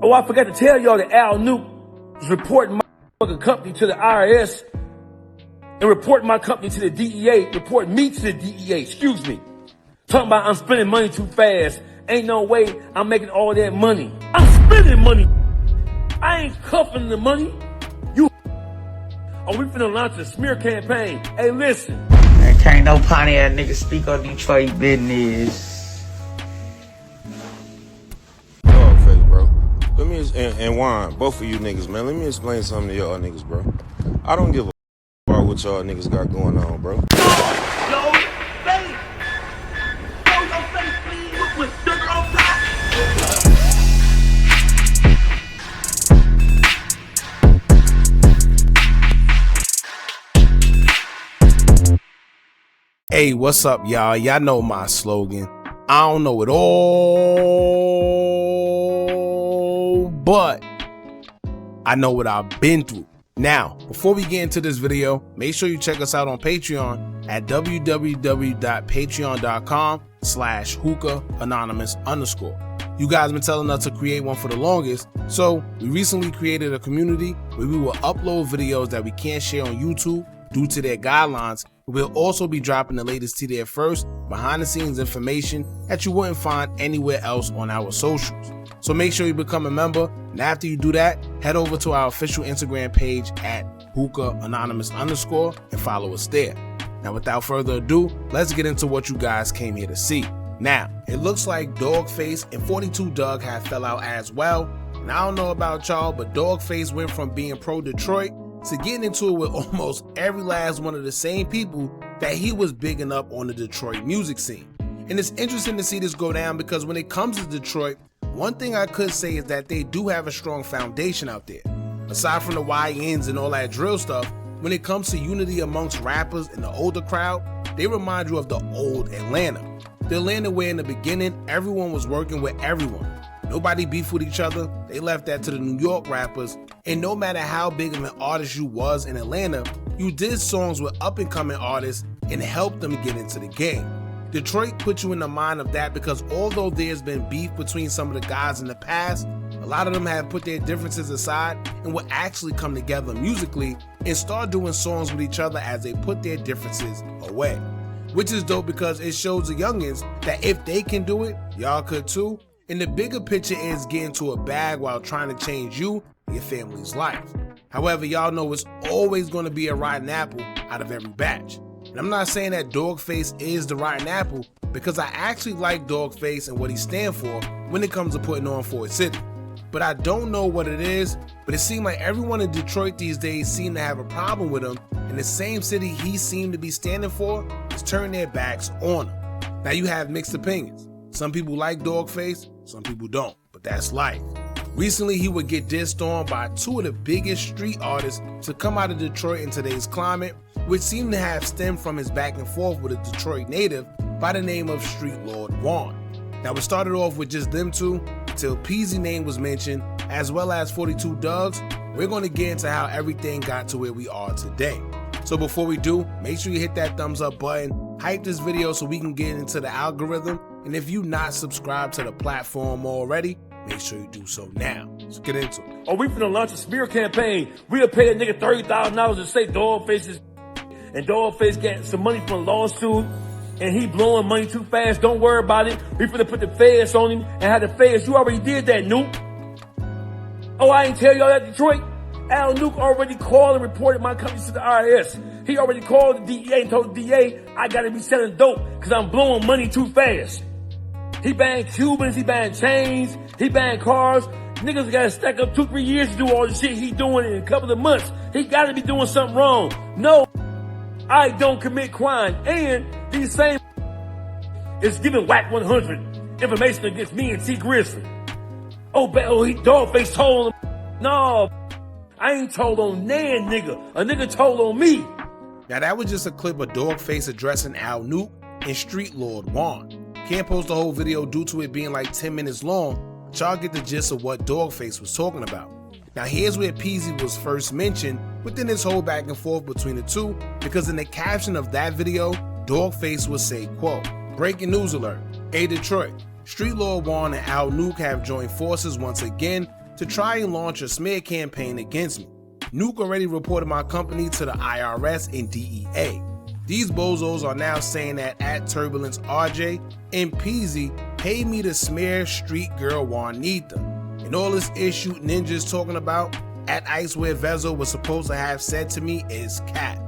Oh, I forgot to tell y'all that Al Nuke was reporting my fucking company to the IRS and reporting my company to the DEA, reporting me to the DEA, excuse me. Talking about I'm spending money too fast. Ain't no way I'm making all that money. I'm spending money. I ain't cuffing the money. You. Oh, we finna launch a smear campaign. Hey, listen. Man, can't no Pontiac nigga speak on Detroit business. Dogface, bro. Let me and Juan, both of you niggas, man. Let me explain something to y'all niggas, bro. I don't give a about what y'all niggas got going on, bro. Yo, face. Yo, your face, please, with sugar on top. Hey, what's up, y'all? Y'all know my slogan. I don't know it all, but I know what I've been through. Now, before we get into this video, make sure you check us out on Patreon at www.patreon.com/Hookah Anonymous _. You guys been telling us to create one for the longest, so we recently created a community where we will upload videos that we can't share on YouTube due to their guidelines. We'll also be dropping the latest to there first, behind the scenes information that you wouldn't find anywhere else on our socials. So make sure you become a member, and after you do that, head over to our official Instagram page at Hookah Anonymous _ and follow us there. Now without further ado, let's get into what you guys came here to see. Now, it looks like Dogface and 42 Dugg have fell out as well, and I don't know about y'all, but Dogface went from being pro Detroit to getting into it with almost every last one of the same people that he was bigging up on the Detroit music scene. And it's interesting to see this go down because when it comes to Detroit, one thing I could say is that they do have a strong foundation out there. Aside from the YNs and all that drill stuff, when it comes to unity amongst rappers and the older crowd, they remind you of the old Atlanta. The Atlanta where in the beginning, everyone was working with everyone. Nobody beefed with each other. They left that to the New York rappers. And no matter how big of an artist you was in Atlanta, you did songs with up and coming artists and helped them get into the game. Detroit put you in the mind of that because although there's been beef between some of the guys in the past, a lot of them have put their differences aside and will actually come together musically and start doing songs with each other as they put their differences away. Which is dope because it shows the youngins that if they can do it, y'all could too. And the bigger picture is getting to a bag while trying to change you and your family's life. However, y'all know it's always going to be a rotten apple out of every batch. And I'm not saying that Dogface is the rotten apple because I actually like Dogface and what he stands for when it comes to putting on for his city. But I don't know what it is, but it seems like everyone in Detroit these days seem to have a problem with him, and the same city he seemed to be standing for is turning their backs on him. Now you have mixed opinions. Some people like Dogface, some people don't, but that's life. Recently, he would get dissed on by two of the biggest street artists to come out of Detroit in today's climate, which seemed to have stemmed from his back and forth with a Detroit native by the name of StreetLord Juan. Now, it started off with just them two until Pezy's name was mentioned, as well as 42 Dugg's. We're going to get into how everything got to where we are today. So before we do, make sure you hit that thumbs up button, hype this video so we can get into the algorithm, and if you're not subscribed to the platform already, make sure you do so now. Let's get into it. Oh, we finna launch a smear campaign. We'll pay a nigga $30,000 to say Dogface is, and Dogface getting some money from a lawsuit, and he blowing money too fast. Don't worry about it. We finna put the feds on him and have the feds. You already did that, Nuke. Oh, I ain't tell y'all that, Detroit. Al Nuke already called and reported my company to the IRS. He already called the DEA and told the DEA I gotta be selling dope because I'm blowing money too fast. He banned Cubans, he banned chains, he banned cars. Niggas gotta stack up 2-3 years to do all the shit he doing in a couple of months. He gotta be doing something wrong. No, I don't commit crime. And these same is giving whack 100 information against me and T Grizzly. Oh, he Dogface told him. No, I ain't told on nan nigga. A nigga told on me. Now that was just a clip of Dogface addressing Al Nuke and StreetLord Juan. Can't post the whole video due to it being like 10 minutes long, but y'all get the gist of what Dogface was talking about. Now here's where Pezy was first mentioned within this whole back and forth between the two, because in the caption of that video, Dogface would say, quote, "Breaking news alert, hey Detroit, StreetLord Juan and Al Nuke have joined forces once again to try and launch a smear campaign against me. Nuke already reported my company to the IRS and DEA. These bozos are now saying that at Turbulence RJ and Pezy paid me to smear street girl Juanita. And all this issue Ninja's talking about at Ice where Vezo was supposed to have said to me is cap.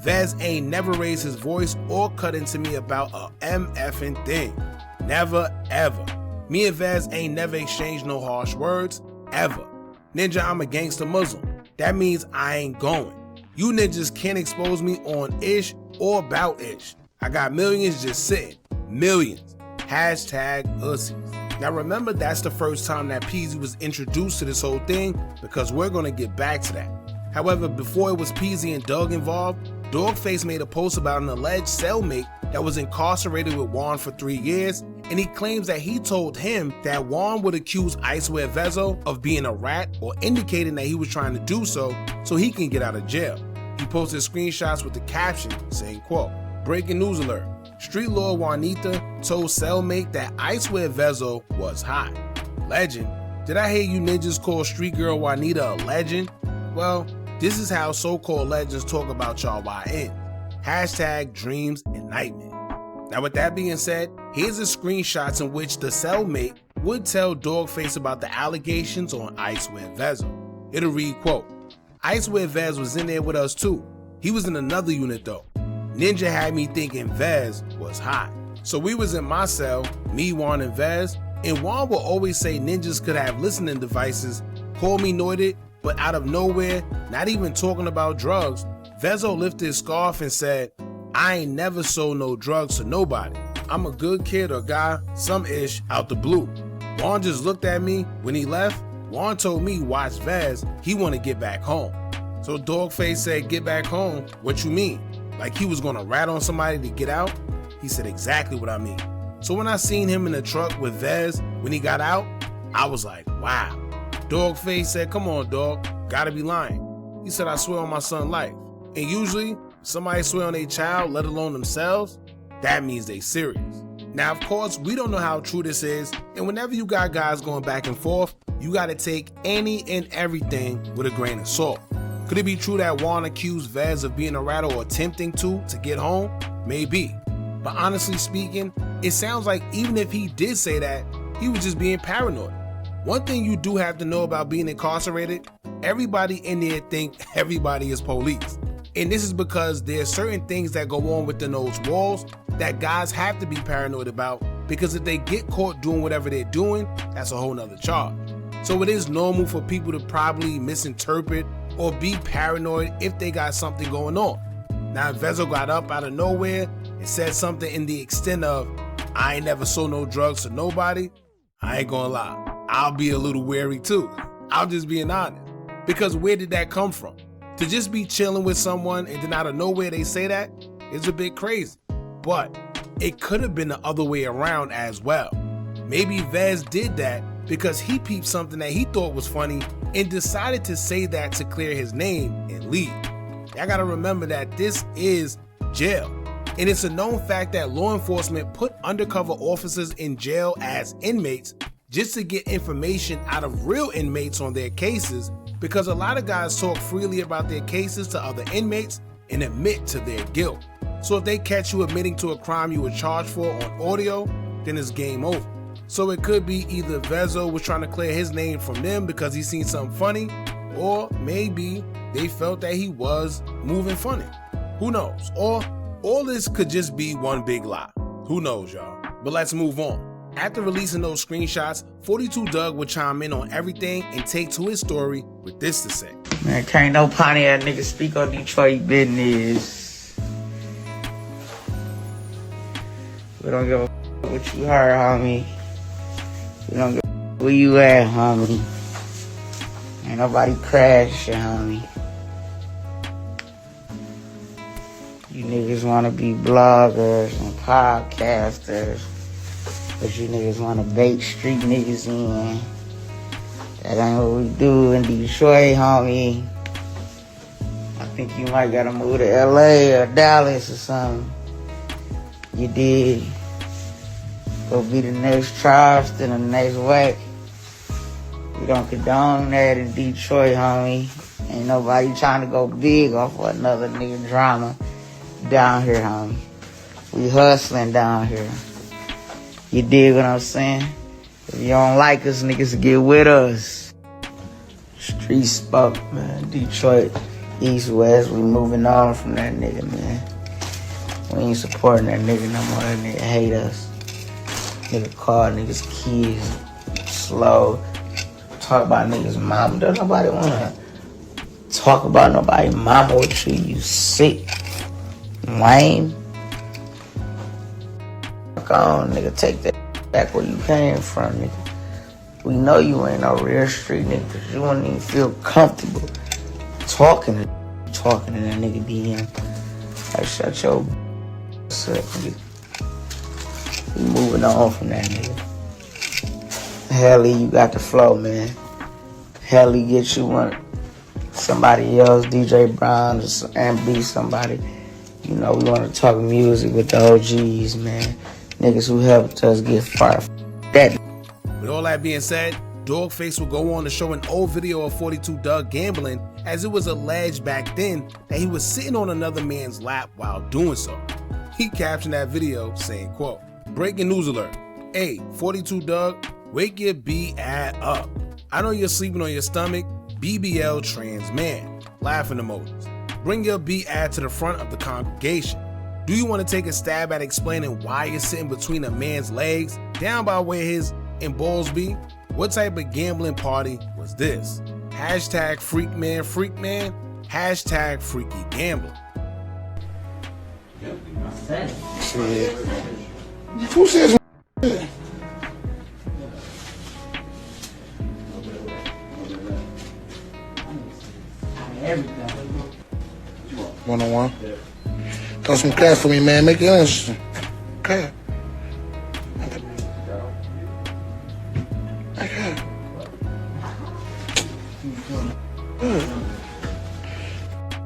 Vez ain't never raised his voice or cut into me about a MFing thing. Never ever. Me and Vez ain't never exchanged no harsh words, ever. Ninja, I'm a gangster Muslim. That means I ain't going. You ninjas can't expose me on ish or about ish. I got millions just sitting. Millions. Hashtag ussies. Now remember, that's the first time that Pezy was introduced to this whole thing, because we're gonna get back to that. However, before it was Pezy and Dugg involved, DawgFace made a post about an alleged cellmate that was incarcerated with Juan for 3 years, and he claims that he told him that Juan would accuse Iceware Vezo of being a rat, or indicating that he was trying to do so he can get out of jail. He posted screenshots with the caption saying, quote, "Breaking news alert. StreetLord Juanita told Cellmate that Iceware Vezo was hot." Legend? Did I hear you ninjas call Street Girl Juanita a legend? Well, this is how so-called legends talk about y'all YN. Hashtag dreams and nightmares. Now with that being said, here's the screenshots in which the cellmate would tell DawgFace about the allegations on Iceware Vezo. It'll read, quote, "Iceware Vez was in there with us too. He was in another unit though. Ninja had me thinking Vez was hot. So we was in my cell, me, Juan, and Vez, and Juan will always say ninjas could have listening devices, call me noided, but out of nowhere, not even talking about drugs, Vezo lifted his scarf and said, 'I ain't never sold no drugs to nobody. I'm a good kid or guy, some ish, out the blue.' Juan just looked at me. When he left, Juan told me watch Vez, he want to get back home. So DawgFace said, 'Get back home? What you mean? Like he was gonna rat on somebody to get out?' He said, 'Exactly what I mean.' So when I seen him in the truck with Vez when he got out, I was like, wow. DawgFace said, 'Come on, dog, gotta be lying.' He said, 'I swear on my son's life.' And usually, somebody swear on their child, let alone themselves, that means they serious. Now, of course, we don't know how true this is, and whenever you got guys going back and forth, you gotta take any and everything with a grain of salt. Could it be true that Juan accused Vez of being a rat or attempting to get home? Maybe. But honestly speaking, it sounds like even if he did say that, he was just being paranoid. One thing you do have to know about being incarcerated, everybody in there think everybody is police. And this is because there are certain things that go on within those walls that guys have to be paranoid about, because if they get caught doing whatever they're doing, that's a whole nother charge. So it is normal for people to probably misinterpret or be paranoid if they got something going on. Now, if Vezo got up out of nowhere and said something in the extent of, "I ain't never sold no drugs to nobody," I ain't gonna lie, I'll be a little wary too. I'm just being honest. Because where did that come from? To just be chilling with someone and then out of nowhere they say that is a bit crazy. But it could have been the other way around as well. Maybe Vez did that because he peeped something that he thought was funny and decided to say that to clear his name and leave. Y'all gotta remember that this is jail. And it's a known fact that law enforcement put undercover officers in jail as inmates just to get information out of real inmates on their cases, because a lot of guys talk freely about their cases to other inmates and admit to their guilt. So if they catch you admitting to a crime you were charged for on audio, then it's game over. So it could be either Vezo was trying to clear his name from them because he seen something funny, or maybe they felt that he was moving funny. Who knows? Or all this could just be one big lie. Who knows, y'all? But let's move on. After releasing those screenshots, 42 Dugg would chime in on everything and take to his story with this to say. Man, can't no Pontiac nigga speak on Detroit business. We don't give a what you heard, homie. We don't give a where you at, homie. Ain't nobody crashing, homie. You niggas wanna be bloggers and podcasters, but you niggas wanna bait street niggas in. That ain't what we do in Detroit, homie. I think you might gotta move to LA or Dallas or something. You did. Go be the next Charleston or the next Wack. We don't condone that in Detroit, homie. Ain't nobody trying to go big off of another nigga drama down here, homie. We hustling down here. You dig what I'm saying? If you don't like us, niggas, get with us. Street spoke, man. Detroit, East, West, we moving on from that nigga, man. We ain't supporting that nigga no more. That nigga hate us. Nigga call niggas kids. Slow. Talk about niggas' mama. Don't nobody wanna talk about nobody mama with you. You sick. Lame. Fuck on, nigga. Take that back where you came from, nigga. We know you ain't no real street nigga because you wouldn't even feel comfortable talking to that nigga DM. Like, shut your up, nigga. We moving on from that nigga. Helly, you got the flow, man. Helly, get you one. Somebody else, DJ Brown, and be somebody. You know, we want to talk music with the OGs, man. Niggas who helped us get far. That. With all that being said, DawgFace will go on to show an old video of 42 Dugg gambling, as it was alleged back then that he was sitting on another man's lap while doing so. He captioned that video saying, quote, "Breaking news alert. Hey, 42 Dugg, wake your B-ad up. I know you're sleeping on your stomach. BBL trans man. Laughing emojis. Bring your B-ad to the front of the congregation. Do you want to take a stab at explaining why you're sitting between a man's legs, down by where his and balls be? What type of gambling party was this? Hashtag freakman, hashtag freaky gambler." Shit. Who says one-on-one? Throw some cash for me, man. Make it interesting. Okay.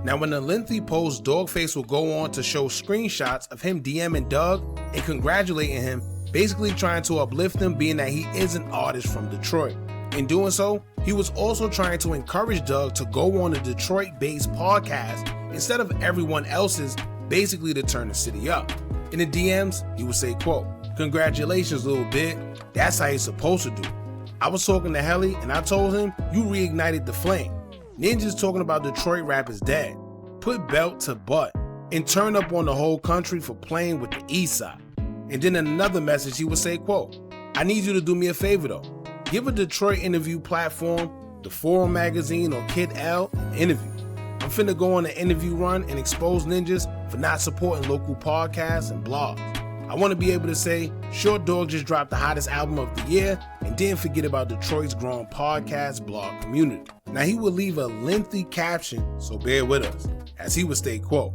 Now, in a lengthy post, DawgFace will go on to show screenshots of him DMing Dugg and congratulating him, basically trying to uplift him, being that he is an artist from Detroit. In doing so, he was also trying to encourage Dugg to go on a Detroit-based podcast instead of everyone else's, basically to turn the city up. In the DMs, he would say, quote, "Congratulations, little bit. That's how you're supposed to do it. I was talking to Helly and I told him you reignited the flame. Ninjas talking about Detroit rap is dead. Put belt to butt and turn up on the whole country for playing with the east side." And then in another message he would say, quote, "I need you to do me a favor though. Give a Detroit interview platform, the Forum magazine or Kid L, an interview. I'm finna go on an interview run and expose ninjas for not supporting local podcasts and blogs. I want to be able to say, Short Dog just dropped the hottest album of the year and didn't forget about Detroit's growing podcast blog community." Now he would leave a lengthy caption, so bear with us, as he would state, quote,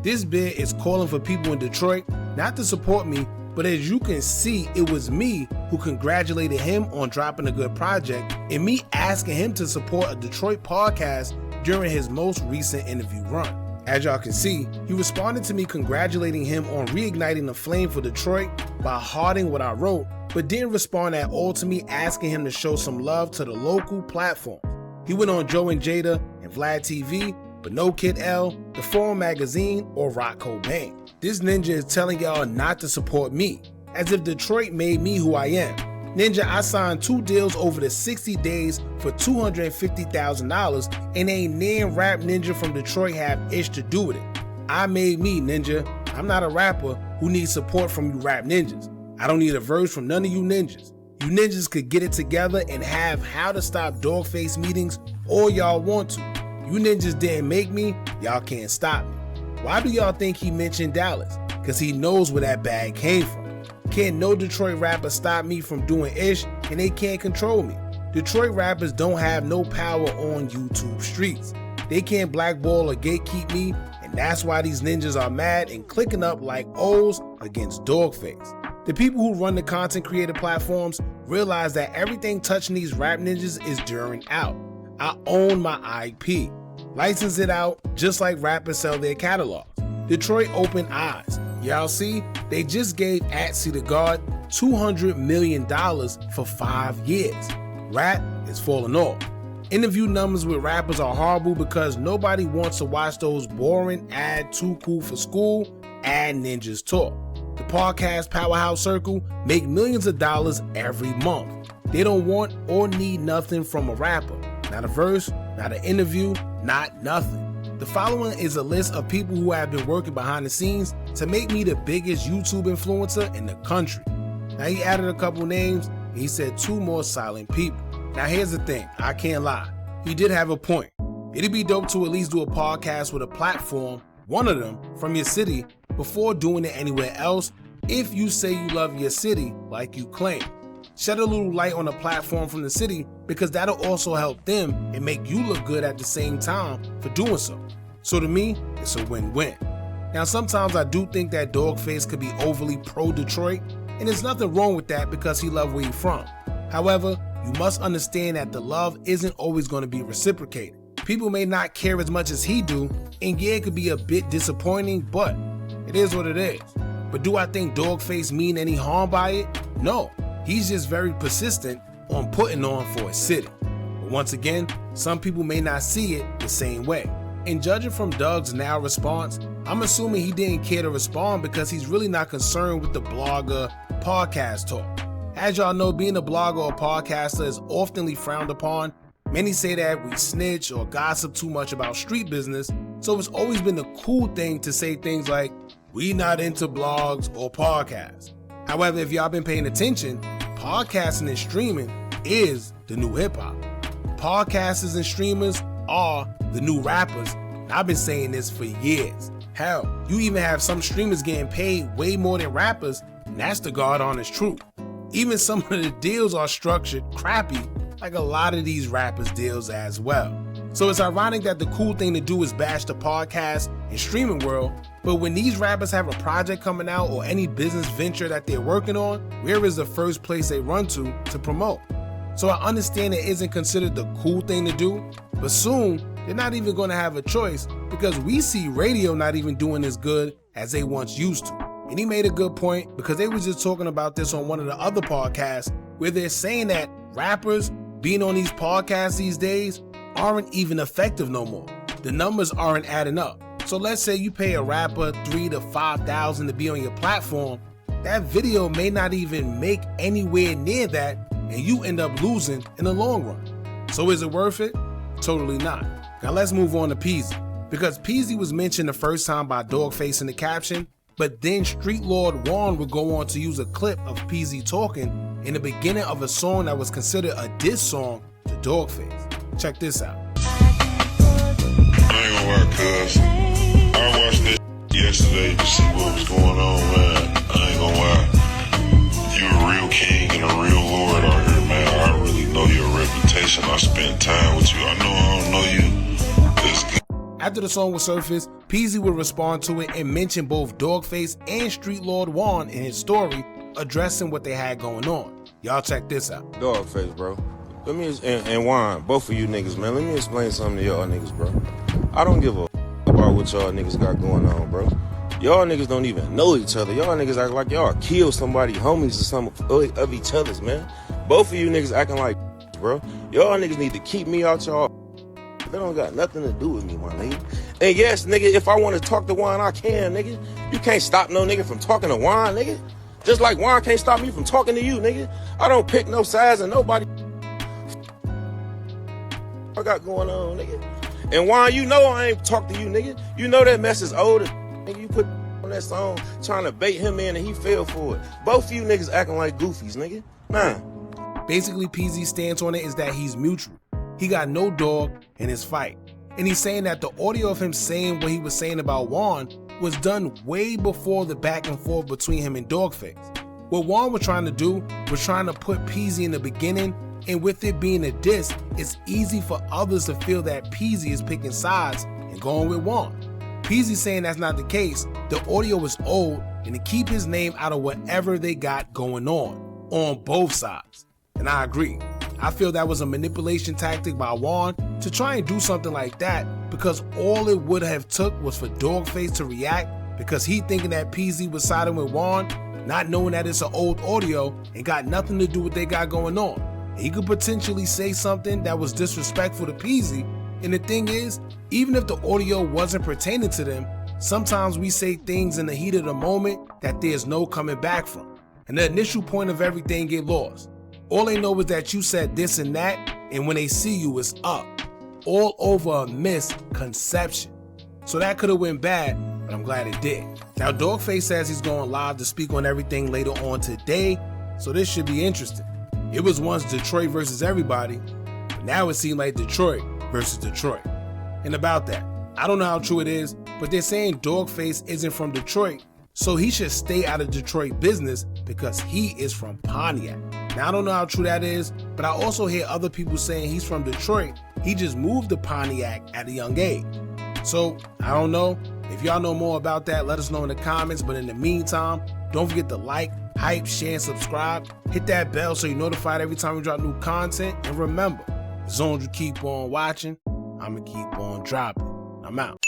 "This bit is calling for people in Detroit not to support me, but as you can see, it was me who congratulated him on dropping a good project and me asking him to support a Detroit podcast during his most recent interview run. As y'all can see, he responded to me congratulating him on reigniting the flame for Detroit by hearting what I wrote, but didn't respond at all to me asking him to show some love to the local platforms. He went on Joe and Jada and Vlad TV, but no Kid L, the Forum magazine, or Rock Cobain. This ninja is telling y'all not to support me, as if Detroit made me who I am. Ninja, I signed 2 deals over the 60 days for $250,000 and ain't nan rap ninja from Detroit have ish to do with it. I made me, ninja. I'm not a rapper who needs support from you rap ninjas. I don't need a verse from none of you ninjas. You ninjas could get it together and have how to stop DawgFace meetings all y'all want to. You ninjas didn't make me, y'all can't stop me. Why do y'all think he mentioned Dallas? Cause he knows where that bag came from. Can't no Detroit rapper stop me from doing ish, and they can't control me. Detroit rappers don't have no power on YouTube streets. They can't blackball or gatekeep me, and that's why these ninjas are mad and clicking up like O's against DawgFace. The people who run the content creator platforms realize that everything touching these rap ninjas is during out. I own my IP. License it out just like rappers sell their catalogs. Detroit open eyes. Y'all see, they just gave @See the God $200 million for 5 years. Rap is falling off. Interview numbers with rappers are horrible because nobody wants to watch those boring ad too cool for school ad ninjas talk. The podcast Powerhouse Circle make millions of dollars every month. They don't want or need nothing from a rapper. Not a verse, not an interview, not nothing. The following is a list of people who have been working behind the scenes to make me the biggest YouTube influencer in the country. Now he added a couple names and he said 2 more silent people. Now here's the thing, I can't lie. He did have a point. It'd be dope to at least do a podcast with a platform, one of them, from your city before doing it anywhere else if you say you love your city like you claim. Shed a little light on a platform from the city because that'll also help them and make you look good at the same time for doing so. So to me, it's a win-win. Now sometimes I do think that DawgFace could be overly pro-Detroit, and there's nothing wrong with that because he loves where he's from. However, you must understand that the love isn't always going to be reciprocated. People may not care as much as he do, and yeah, it could be a bit disappointing, but it is what it is. But do I think DawgFace mean any harm by it? No. He's just very persistent on putting on for his city. But once again, some people may not see it the same way. And judging from Doug's now response, I'm assuming he didn't care to respond because he's really not concerned with the blogger podcast talk. As y'all know, being a blogger or podcaster is oftenly frowned upon. Many say that we snitch or gossip too much about street business, so it's always been the cool thing to say things like, we not into blogs or podcasts. However, if y'all been paying attention, podcasting and streaming is the new hip-hop. Podcasters and streamers are the new rappers. And I've been saying this for years. Hell, you even have some streamers getting paid way more than rappers, and that's the God honest truth. Even some of the deals are structured crappy, like a lot of these rappers' deals as well. So it's ironic that the cool thing to do is bash the podcast and streaming world, but when these rappers have a project coming out or any business venture that they're working on, where is the first place they run to promote? So I understand it isn't considered the cool thing to do, but soon they're not even going to have a choice because we see radio not even doing as good as they once used to. And he made a good point because they were just talking about this on one of the other podcasts where they're saying that rappers being on these podcasts these days aren't even effective no more. The numbers aren't adding up. So let's say you pay a rapper $3,000 to $5,000 to be on your platform. That video may not even make anywhere near that, and you end up losing in the long run. So is it worth it? Totally not. Now let's move on to Pezy, because Pezy was mentioned the first time by DawgFace in the caption, but then StreetLord Juan would go on to use a clip of Pezy talking in the beginning of a song that was considered a diss song to DawgFace. Check this out. I ain't gonna lie, cuz I watched this yesterday to see what was going on, man. I ain't gonna lie. You a real king and a real lord out here, man. I really know your reputation. I spent time with you. I know I don't know you. It's good. After the song was surfaced, Pezy would respond to it and mention both DawgFace and StreetLord Juan in his story, addressing what they had going on. Y'all check this out. Dogface, bro. Let me and Juan, both of you niggas, man. Let me explain something to y'all niggas, bro. I don't give a about what y'all niggas got going on, bro. Y'all niggas don't even know each other. Y'all niggas act like y'all killed somebody, homies or some of each other's, man. Both of you niggas acting like bro. Y'all niggas need to keep me out y'all. That don't got nothing to do with me, my nigga. And yes, nigga, if I want to talk to Juan, I can, nigga. You can't stop no nigga from talking to Juan, nigga. Just like Juan can't stop me from talking to you, nigga. I don't pick no sides and nobody I got going on, nigga. And Juan, you know I ain't talk to you, nigga. You know that mess is old. Nigga, you put on that song trying to bait him in and he fell for it. Both of you niggas acting like goofies, nigga. Nah. Basically, Pezy's stance on it is that he's mutual. He got no dog in his fight. And he's saying that the audio of him saying what he was saying about Juan was done way before the back and forth between him and DawgFace. What Juan was trying to do was trying to put Pezy in the beginning, and with it being a diss, it's easy for others to feel that Pezy is picking sides and going with Juan. Pezy saying that's not the case, the audio is old, and to keep his name out of whatever they got going on both sides. And I agree. I feel that was a manipulation tactic by Juan to try and do something like that, because all it would have took was for DawgFace to react, because he thinking that Pezy was siding with Juan, not knowing that it's an old audio and got nothing to do with what they got going on. He could potentially say something that was disrespectful to Pezy. And the thing is, even if the audio wasn't pertaining to them, sometimes we say things in the heat of the moment that there's no coming back from. And the initial point of everything get lost. All they know is that you said this and that, and when they see you, it's up. All over a misconception. So that could have went bad, but I'm glad it did. Now Dogface says he's going live to speak on everything later on today, so this should be interesting. It was once Detroit versus everybody, but now it seems like Detroit versus Detroit. And about that, I don't know how true it is, but they're saying Dogface isn't from Detroit, so he should stay out of Detroit business because he is from Pontiac. Now I don't know how true that is, but I also hear other people saying he's from Detroit. He just moved to Pontiac at a young age. So I don't know. If y'all know more about that, let us know in the comments. But in the meantime, don't forget to like, hype, share, and subscribe. Hit that bell so you're notified every time we drop new content. And remember, as long as you keep on watching, I'ma keep on dropping. I'm out.